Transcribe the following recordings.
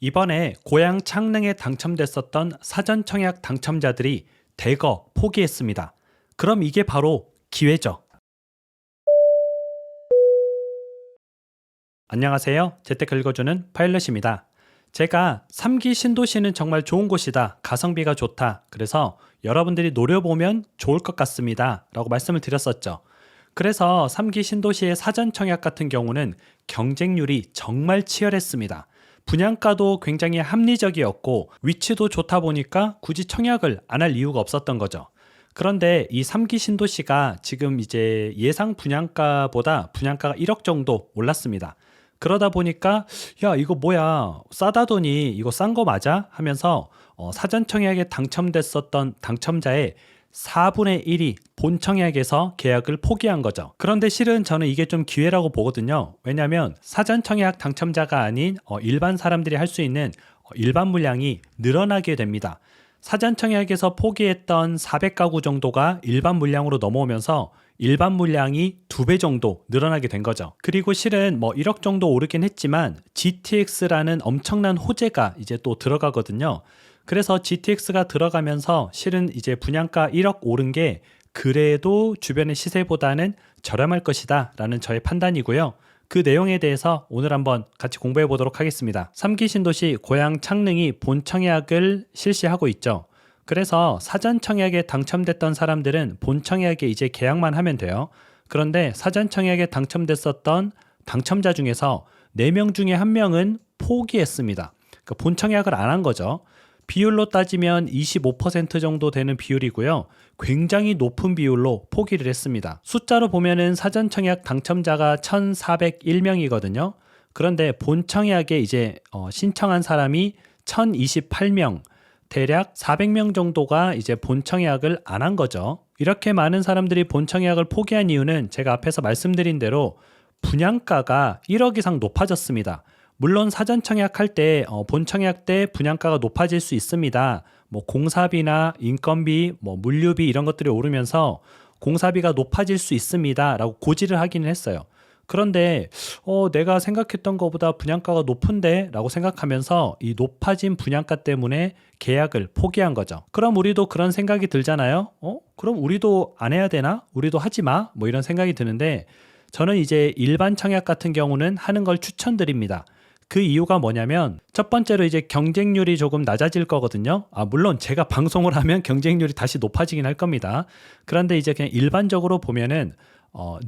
이번에 고향 창릉에 당첨됐었던 사전 청약 당첨자들이 대거 포기했습니다. 그럼 이게 바로 기회죠. 안녕하세요. 재테크 읽어주는 파일럿입니다. 제가 3기 신도시는 정말 좋은 곳이다. 가성비가 좋다. 그래서 여러분들이 노려보면 좋을 것 같습니다. 라고 말씀을 드렸었죠. 그래서 3기 신도시의 사전 청약 같은 경우는 경쟁률이 정말 치열했습니다. 분양가도 굉장히 합리적이었고 위치도 좋다 보니까 굳이 청약을 안 할 이유가 없었던 거죠. 그런데 이 3기 신도시가 지금 이제 예상 분양가보다 분양가가 1억 정도 올랐습니다. 그러다 보니까 야 이거 뭐야 싸다더니 이거 싼 거 맞아? 하면서 사전 청약에 당첨됐었던 당첨자의 4분의 1이 본 청약에서 계약을 포기한 거죠. 그런데 실은 저는 이게 좀 기회라고 보거든요. 왜냐하면 사전 청약 당첨자가 아닌 일반 사람들이 할 수 있는 일반 물량이 늘어나게 됩니다. 사전 청약에서 포기했던 400가구 정도가 일반 물량으로 넘어오면서 일반 물량이 2배 정도 늘어나게 된 거죠. 그리고 실은 1억 정도 오르긴 했지만 GTX라는 엄청난 호재가 이제 또 들어가거든요. 그래서 GTX가 들어가면서 실은 이제 분양가 1억 오른 게 그래도 주변의 시세보다는 저렴할 것이다 라는 저의 판단이고요. 그 내용에 대해서 오늘 한번 같이 공부해 보도록 하겠습니다. 3기 신도시 고향 창릉이 본 청약을 실시하고 있죠. 그래서 사전 청약에 당첨됐던 사람들은 본 청약에 이제 계약만 하면 돼요. 그런데 사전 청약에 당첨됐었던 당첨자 중에서 4명 중에 1명은 포기했습니다. 그러니까 본 청약을 안 한 거죠. 비율로 따지면 25% 정도 되는 비율이고요. 굉장히 높은 비율로 포기를 했습니다. 숫자로 보면은 사전 청약 당첨자가 1,401명이거든요. 그런데 본 청약에 이제 신청한 사람이 1,028명, 대략 400명 정도가 이제 본 청약을 안 한 거죠. 이렇게 많은 사람들이 본 청약을 포기한 이유는 제가 앞에서 말씀드린 대로 분양가가 1억 이상 높아졌습니다. 물론 사전 청약할 때 본 청약 때 분양가가 높아질 수 있습니다. 공사비나 인건비, 물류비 이런 것들이 오르면서 공사비가 높아질 수 있습니다. 라고 고지를 하기는 했어요. 그런데 내가 생각했던 것보다 분양가가 높은데 라고 생각하면서 이 높아진 분양가 때문에 계약을 포기한 거죠. 그럼 우리도 그런 생각이 들잖아요. 그럼 우리도 안 해야 되나? 우리도 하지 마? 이런 생각이 드는데 저는 이제 일반 청약 같은 경우는 하는 걸 추천드립니다. 그 이유가 뭐냐면 첫 번째로 이제 경쟁률이 조금 낮아질 거거든요. 물론 제가 방송을 하면 경쟁률이 다시 높아지긴 할 겁니다. 그런데 이제 그냥 일반적으로 보면은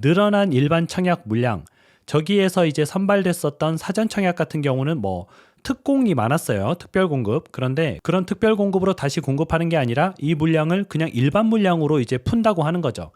늘어난 일반 청약 물량 저기에서 이제 선발됐었던 사전 청약 같은 경우는 특공이 많았어요. 특별 공급. 그런데 그런 특별 공급으로 다시 공급하는 게 아니라 이 물량을 그냥 일반 물량으로 이제 푼다고 하는 거죠.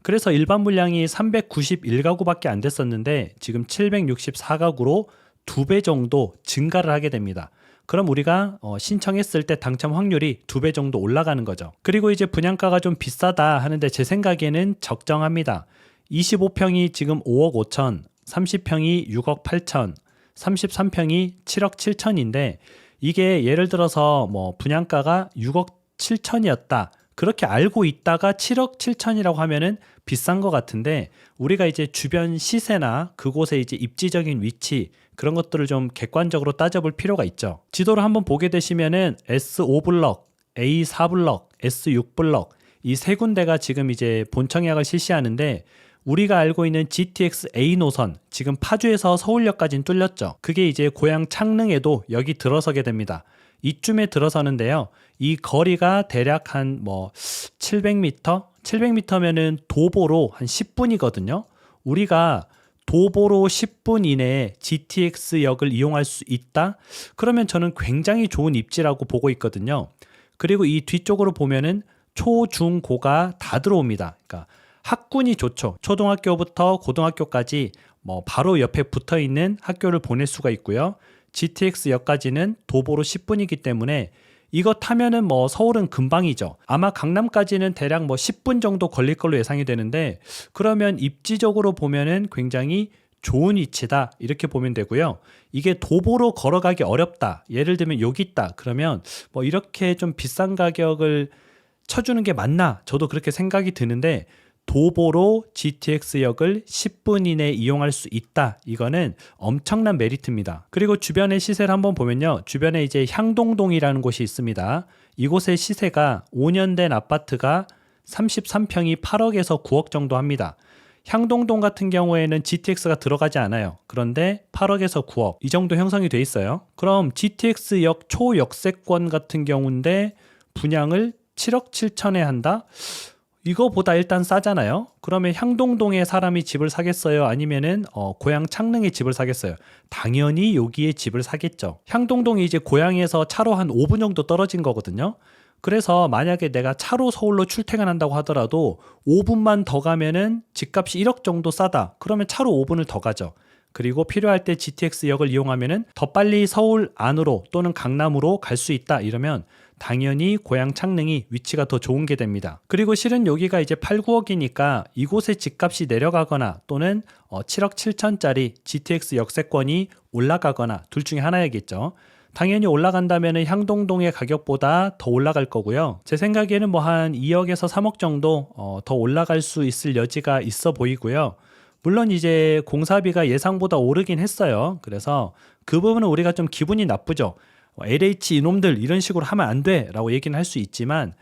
그래서 일반 물량이 391가구밖에 안 됐었는데 지금 764가구로 2배 정도 증가를 하게 됩니다. 그럼 우리가 신청했을 때 당첨 확률이 2배 정도 올라가는 거죠. 그리고 이제 분양가가 좀 비싸다 하는데 제 생각에는 적정합니다. 25평이 지금 5억 5천, 30평이 6억 8천, 33평이 7억 7천인데 이게 예를 들어서 분양가가 6억 7천이었다. 그렇게 알고 있다가 7억 7천이라고 하면은 비싼 것 같은데 우리가 이제 주변 시세나 그곳의 이제 입지적인 위치 그런 것들을 좀 객관적으로 따져볼 필요가 있죠. 지도를 한번 보게 되시면은 S5블럭, A4블럭, S6블럭 이 세 군데가 지금 이제 본청약을 실시하는데 우리가 알고 있는 GTX A 노선 지금 파주에서 서울역까지는 뚫렸죠. 그게 이제 고향 창릉에도 여기 들어서게 됩니다. 이쯤에 들어서는데요. 이 거리가 대략 한 700m? 700m면은 도보로 한 10분이거든요. 우리가 도보로 10분 이내에 GTX역을 이용할 수 있다? 그러면 저는 굉장히 좋은 입지라고 보고 있거든요. 그리고 이 뒤쪽으로 보면은 초, 중, 고가 다 들어옵니다. 그러니까 학군이 좋죠. 초등학교부터 고등학교까지 바로 옆에 붙어 있는 학교를 보낼 수가 있고요. GTX역까지는 도보로 10분이기 때문에 이거 타면은 서울은 금방이죠. 아마 강남까지는 대략 10분 정도 걸릴 걸로 예상이 되는데 그러면 입지적으로 보면은 굉장히 좋은 위치다 이렇게 보면 되고요. 이게 도보로 걸어가기 어렵다. 예를 들면 여기 있다. 그러면 이렇게 좀 비싼 가격을 쳐주는 게 맞나? 저도 그렇게 생각이 드는데 도보로 GTX역을 10분 이내에 이용할 수 있다. 이거는 엄청난 메리트입니다. 그리고 주변의 시세를 한번 보면요. 주변에 이제 향동동이라는 곳이 있습니다. 이곳의 시세가 5년 된 아파트가 33평이 8억에서 9억 정도 합니다. 향동동 같은 경우에는 GTX가 들어가지 않아요. 그런데 8억에서 9억 이 정도 형성이 돼 있어요. 그럼 GTX역 초역세권 같은 경우인데 분양을 7억 7천에 한다? 이거보다 일단 싸잖아요. 그러면 향동동에 사람이 집을 사겠어요? 아니면은 고향 창릉에 집을 사겠어요? 당연히 여기에 집을 사겠죠. 향동동이 이제 고향에서 차로 한 5분 정도 떨어진 거거든요. 그래서 만약에 내가 차로 서울로 출퇴근한다고 하더라도 5분만 더 가면은 집값이 1억 정도 싸다. 그러면 차로 5분을 더 가죠. 그리고 필요할 때 GTX역을 이용하면은 더 빨리 서울 안으로 또는 강남으로 갈 수 있다. 이러면 당연히 고향 창릉이 위치가 더 좋은 게 됩니다. 그리고 실은 여기가 이제 8, 9억이니까 이곳의 집값이 내려가거나 또는 7억 7천짜리 GTX 역세권이 올라가거나 둘 중에 하나야겠죠. 당연히 올라간다면 향동동의 가격보다 더 올라갈 거고요. 제 생각에는 뭐 한 2억에서 3억 정도 더 올라갈 수 있을 여지가 있어 보이고요. 물론 이제 공사비가 예상보다 오르긴 했어요. 그래서 그 부분은 우리가 좀 기분이 나쁘죠. LH 이놈들 이런 식으로 하면 안 돼 라고 얘기는 할 수 있지만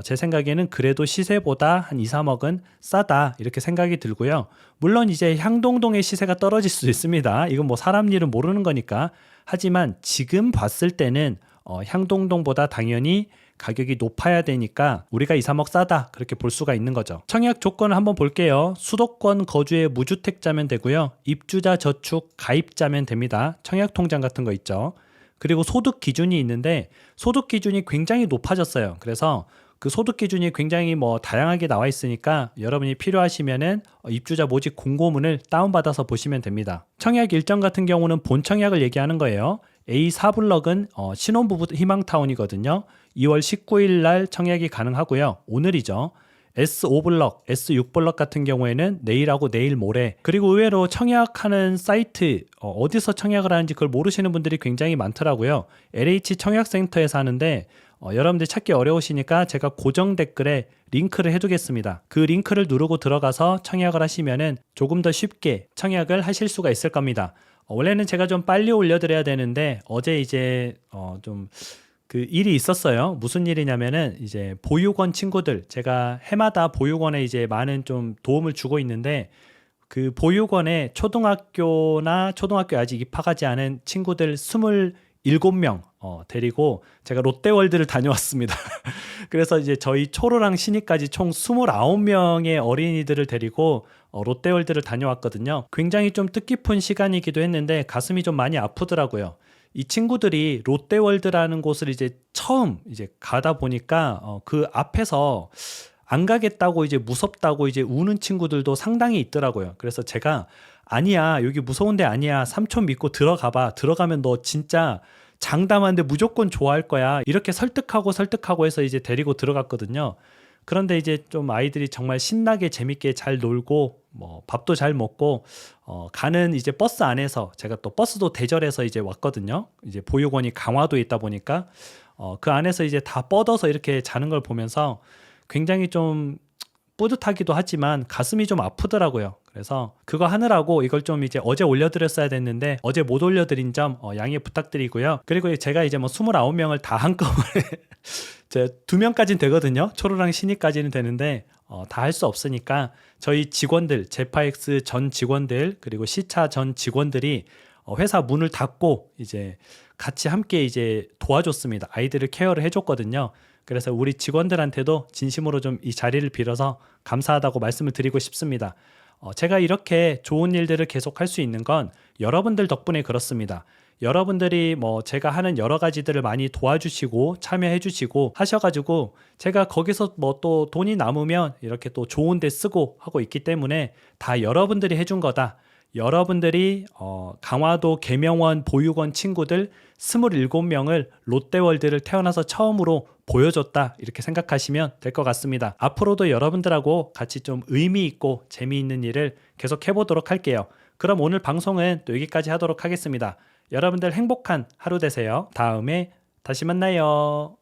제 생각에는 그래도 시세보다 한 2, 3억은 싸다 이렇게 생각이 들고요. 물론 이제 향동동의 시세가 떨어질 수 있습니다. 이건 뭐 사람 일은 모르는 거니까. 하지만 지금 봤을 때는 향동동보다 당연히 가격이 높아야 되니까 우리가 2, 3억 싸다 그렇게 볼 수가 있는 거죠. 청약 조건을 한번 볼게요. 수도권 거주의 무주택자면 되고요. 입주자 저축 가입자면 됩니다. 청약 통장 같은 거 있죠. 그리고 소득 기준이 있는데 소득 기준이 굉장히 높아졌어요. 그래서 그 소득 기준이 굉장히 뭐 다양하게 나와 있으니까 여러분이 필요하시면은 입주자 모집 공고문을 다운받아서 보시면 됩니다. 청약 일정 같은 경우는 본 청약을 얘기하는 거예요. A4블럭은 신혼부부 희망타운이거든요. 2월 19일 날 청약이 가능하고요. 오늘이죠. S5블럭, S6블럭 같은 경우에는 내일하고 내일 모레. 그리고 의외로 청약하는 사이트 어디서 청약을 하는지 그걸 모르시는 분들이 굉장히 많더라고요. LH 청약센터에서 하는데 여러분들 찾기 어려우시니까 제가 고정 댓글에 링크를 해두겠습니다. 그 링크를 누르고 들어가서 청약을 하시면은 조금 더 쉽게 청약을 하실 수가 있을 겁니다. 원래는 제가 좀 빨리 올려드려야 되는데 어제 이제 좀 그 일이 있었어요. 무슨 일이냐면은 이제 보육원 친구들 제가 해마다 보육원에 이제 많은 좀 도움을 주고 있는데 그 보육원에 초등학교나 초등학교 아직 입학하지 않은 친구들 27명 데리고 제가 롯데월드를 다녀왔습니다. 그래서 이제 저희 초로랑 신이까지 총 29명의 어린이들을 데리고 롯데월드를 다녀왔거든요. 굉장히 좀 뜻깊은 시간이기도 했는데 가슴이 좀 많이 아프더라고요. 이 친구들이 롯데월드라는 곳을 이제 처음 이제 가다 보니까 그 앞에서 안 가겠다고 이제 무섭다고 이제 우는 친구들도 상당히 있더라고요. 그래서 제가 아니야 여기 무서운 데 아니야 삼촌 믿고 들어가봐 들어가면 너 진짜 장담하는데 무조건 좋아할 거야 이렇게 설득하고 해서 이제 데리고 들어갔거든요. 그런데 이제 좀 아이들이 정말 신나게 재밌게 잘 놀고 뭐 밥도 잘 먹고 가는 이제 버스 안에서 제가 또 버스도 대절해서 이제 왔거든요. 이제 보육원이 강화도에 있다 보니까 그 안에서 이제 다 뻗어서 이렇게 자는 걸 보면서 굉장히 좀 뿌듯하기도 하지만 가슴이 좀 아프더라고요. 그래서 그거 하느라고 이걸 좀 이제 어제 올려드렸어야 됐는데 어제 못 올려드린 점 양해 부탁드리고요. 그리고 제가 이제 뭐 29명을 다 한꺼번에 제 2명까지는 되거든요. 초로랑 신이까지는 되는데 다 할 수 없으니까 저희 직원들 제파엑스 전 직원들 그리고 시차 전 직원들이 회사 문을 닫고 이제 같이 함께 이제 도와줬습니다. 아이들을 케어를 해줬거든요. 그래서 우리 직원들한테도 진심으로 좀 이 자리를 빌어서 감사하다고 말씀을 드리고 싶습니다. 제가 이렇게 좋은 일들을 계속 할 수 있는 건 여러분들 덕분에 그렇습니다. 여러분들이 뭐 제가 하는 여러 가지들을 많이 도와주시고 참여해 주시고 하셔가지고 제가 거기서 뭐 또 돈이 남으면 이렇게 또 좋은 데 쓰고 하고 있기 때문에 다 여러분들이 해준 거다. 여러분들이 강화도 계명원 보육원 친구들 27명을 롯데월드를 태어나서 처음으로 보여줬다 이렇게 생각하시면 될 것 같습니다. 앞으로도 여러분들하고 같이 좀 의미 있고 재미있는 일을 계속 해보도록 할게요. 그럼 오늘 방송은 또 여기까지 하도록 하겠습니다. 여러분들 행복한 하루 되세요. 다음에 다시 만나요.